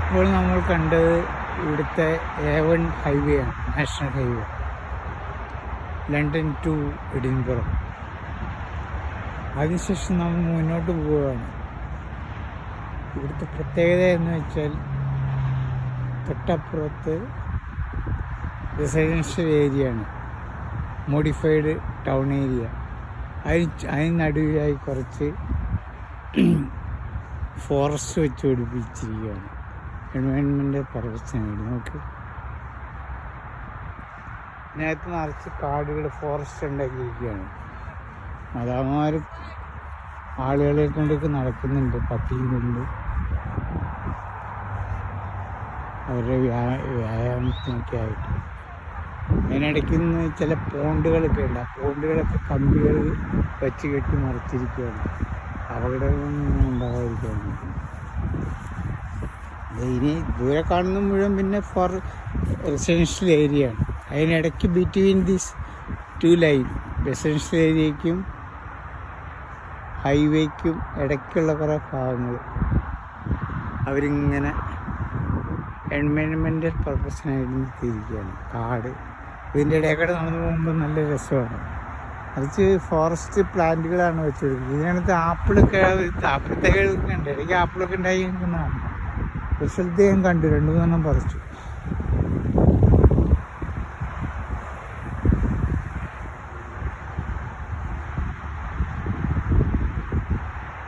ഇപ്പോൾ നമ്മൾ കണ്ടത് ഇവിടുത്തെ A1 ഹൈവേ ആണ്, national highway, London to Edinburgh. അതിനുശേഷം നമ്മൾ മുന്നോട്ട് പോവുകയാണ്. ഇവിടുത്തെ പ്രത്യേകത എന്ന് വെച്ചാൽ തൊട്ടപ്പുറത്ത് റെസിഡൻഷ്യൽ ഏരിയയാണ്, മോഡിഫൈഡ് ടൗൺ ഏരിയ. അതിന് നടുവിലായി കുറച്ച് ഫോറസ്റ്റ് വെച്ച് പിടിപ്പിച്ചിരിക്കുകയാണ്, എൻവയോൺമെൻ്റ് പർപ്പസിന് വേണ്ടി. നമുക്ക് ഇതിനകത്ത് നിറച്ച് കാടുകൾ, ഫോറസ്റ്റ് ഉണ്ടാക്കിയിരിക്കുകയാണ്. മദാമ്മമാർ ആളുകളെ കൊണ്ടൊക്കെ നടക്കുന്നുണ്ട്, പട്ടിയുന്നുണ്ട്, അവരുടെ വ്യായാമത്തിനൊക്കെ ആയിട്ട്. അതിനിടയ്ക്ക് നിന്ന് ചില പോണ്ടുകളൊക്കെ ഉണ്ട്. ആ പോണ്ടുകളൊക്കെ കമ്പികൾ വെച്ച് കെട്ടി മറിച്ചിരിക്കുകയാണ്, അപകടങ്ങളൊന്നും ഉണ്ടാകാതിരിക്കാൻ. ഇനി ദൂരെ കാണുന്ന മുഴുവൻ പിന്നെ ഫോർ റെസിഡൻഷ്യൽ ഏരിയ ആണ്. അതിനിടയ്ക്ക് between these two line, residential ഏരിയയ്ക്കും ഹൈവേക്കും ഇടയ്ക്കുള്ള കുറേ ഭാഗങ്ങൾ അവരിങ്ങനെ എൻവയോൺമെൻ്റൽ പർപ്പസിനായിട്ട് നിർത്തിയിരിക്കുകയാണ്. കാട് ഇതിൻ്റെ ഇടയ്ക്കൂടെ നടന്നു പോകുമ്പോൾ നല്ല രസമാണ്. കുറച്ച് ഫോറസ്റ്റ് പ്ലാന്റുകളാണ് വെച്ചുകൊടുക്കുന്നത്. ഇതിനകത്ത് ആപ്പിളൊക്കെ, ആപ്പിളത്തേക്കൊക്കെ ഉണ്ട്. ഇടയ്ക്ക് ആപ്പിളൊക്കെ ഉണ്ടായി നിൽക്കുന്നതാണ്. ഒരു സ്ഥലത്ത് ഞാൻ കണ്ടു, 2-3 പറിച്ചു.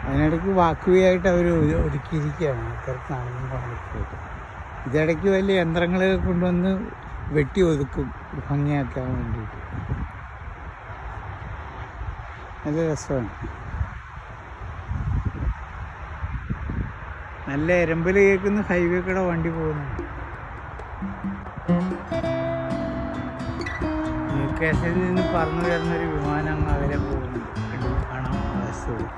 അതിനിടയ്ക്ക് വാക്ക്വേ ആയിട്ട് അവർ ഒരുക്കിയിരിക്കുകയാണ്, ആൾക്കാർക്ക് നടന്നു പോകാൻ. ഇതിടയ്ക്ക് വലിയ യന്ത്രങ്ങളൊക്കെ കൊണ്ടുവന്ന് വെട്ടി ഒതുക്കും ഭംഗിയാക്കാൻ വേണ്ടിയിട്ട്. നല്ല രസമാണ്. നല്ല എരമ്പൽ കേൾക്കുന്ന ഹൈവേ കൂടെ വണ്ടി പോകുന്നുണ്ട്. ന്യൂകാസിൽ നിന്ന് പറന്നു വരുന്നൊരു വിമാനം അങ്ങ് അവരെ പോകുന്നുണ്ട്, കാണാൻ അവസ്ഥയുള്ളൂ.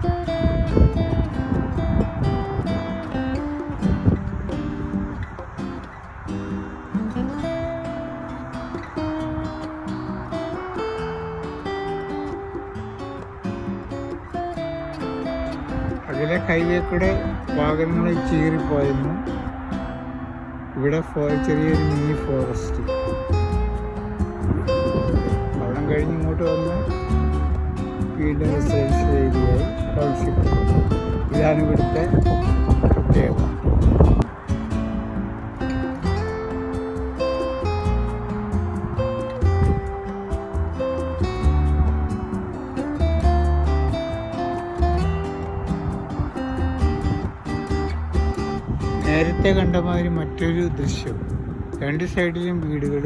അതിലെ ഹൈവേ കൂടെ വാഹനങ്ങൾ ചീറിപ്പോയിരുന്നു. ഇവിടെ ചെറിയൊരു മിനി ഫോറസ്റ്റ്. അവിടെ കഴിഞ്ഞ് ഇങ്ങോട്ട് വന്ന് വീണ്ടും റെസിഡൻഷ്യൽ ഏരിയയായി ടൗൺഷിപ്പ്. ഇതാണ് ഇവിടുത്തെ പ്രത്യേകത. നേരത്തെ കണ്ട മാതിരി മറ്റൊരു ദൃശ്യം, 2 സൈഡിലും വീടുകൾ,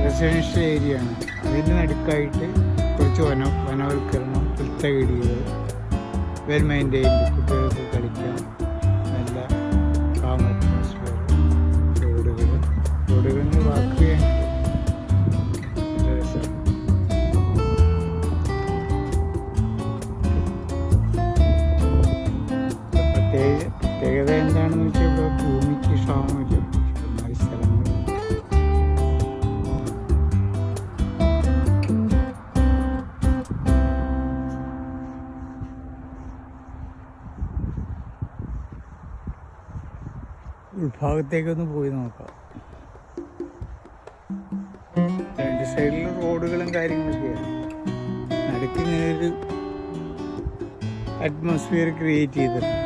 റെസിഡൻഷ്യൽ ഏരിയ ആണ്. അതിന് നടുക്കായിട്ട് കുറച്ച് വനവൽക്കരണം, പുൽത്തകിടികൾ, വെൽ മെയിൻറ്റെയിൻഡ്, കുട്ടികൾക്ക് കളിക്കാൻ നല്ല കാം അറ്റ്മോസ്ഫിയർ, റോഡുകളിൽ വാക്ക് ചെയ്യാൻ നല്ല രസമാണ്. പ്രത്യേകത എന്താണെന്ന് വെച്ചാൽ ഇവിടെ ഭൂമിക്ക് ക്ഷാമമില്ല, ഇഷ്ടംമാതിരി സ്ഥലങ്ങൾ. ഉൾഭാഗത്തേക്കൊന്ന് പോയി നോക്കാം. 2 സൈഡിലും റോഡുകളും കാര്യങ്ങളൊക്കെയാണ്. നടുക്ക് ഇങ്ങനെ ഒരു അറ്റ്മോസ്ഫിയർ ക്രിയേറ്റ് ചെയ്തിട്ടുണ്ട്.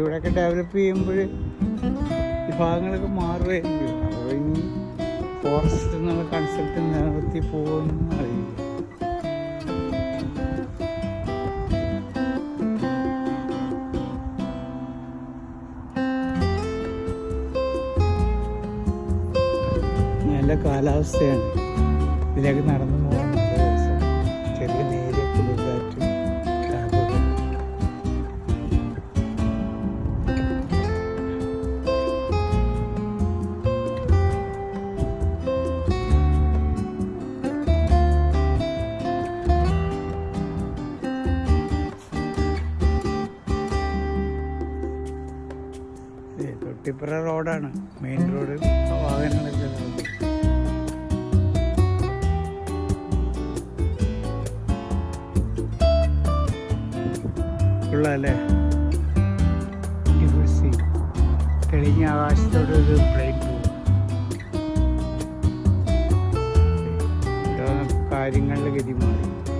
ഇവിടെയൊക്കെ ഡെവലപ്പ് ചെയ്യുമ്പോൾ ഈ ഭാഗങ്ങളൊക്കെ മാറുമായിരിക്കും. അപ്പോൾ ഇനി ഫോറസ്റ്റ് എന്നുള്ള കൺസെപ്റ്റ് നിലനിർത്തി പോകുമെന്ന് അറിയില്ല. നല്ല കാലാവസ്ഥയാണ്, ഇതിലേക്ക് നടന്നു പോകാൻ നല്ല രസം. ചെറിയ നേരിയ കുളിർക്കാറ്റ്. തൊട്ടിപ്പുറ റോഡാണ്, മെയിൻ റോഡ്. വാഹനങ്ങളൊക്കെ ഉള്ള അല്ലേ? Beautiful sea. തെളിഞ്ഞ ആകാശത്തോട് ഒരു പ്ലെയിൻ പോകും. കാര്യങ്ങളുടെ ഗതി മാറി.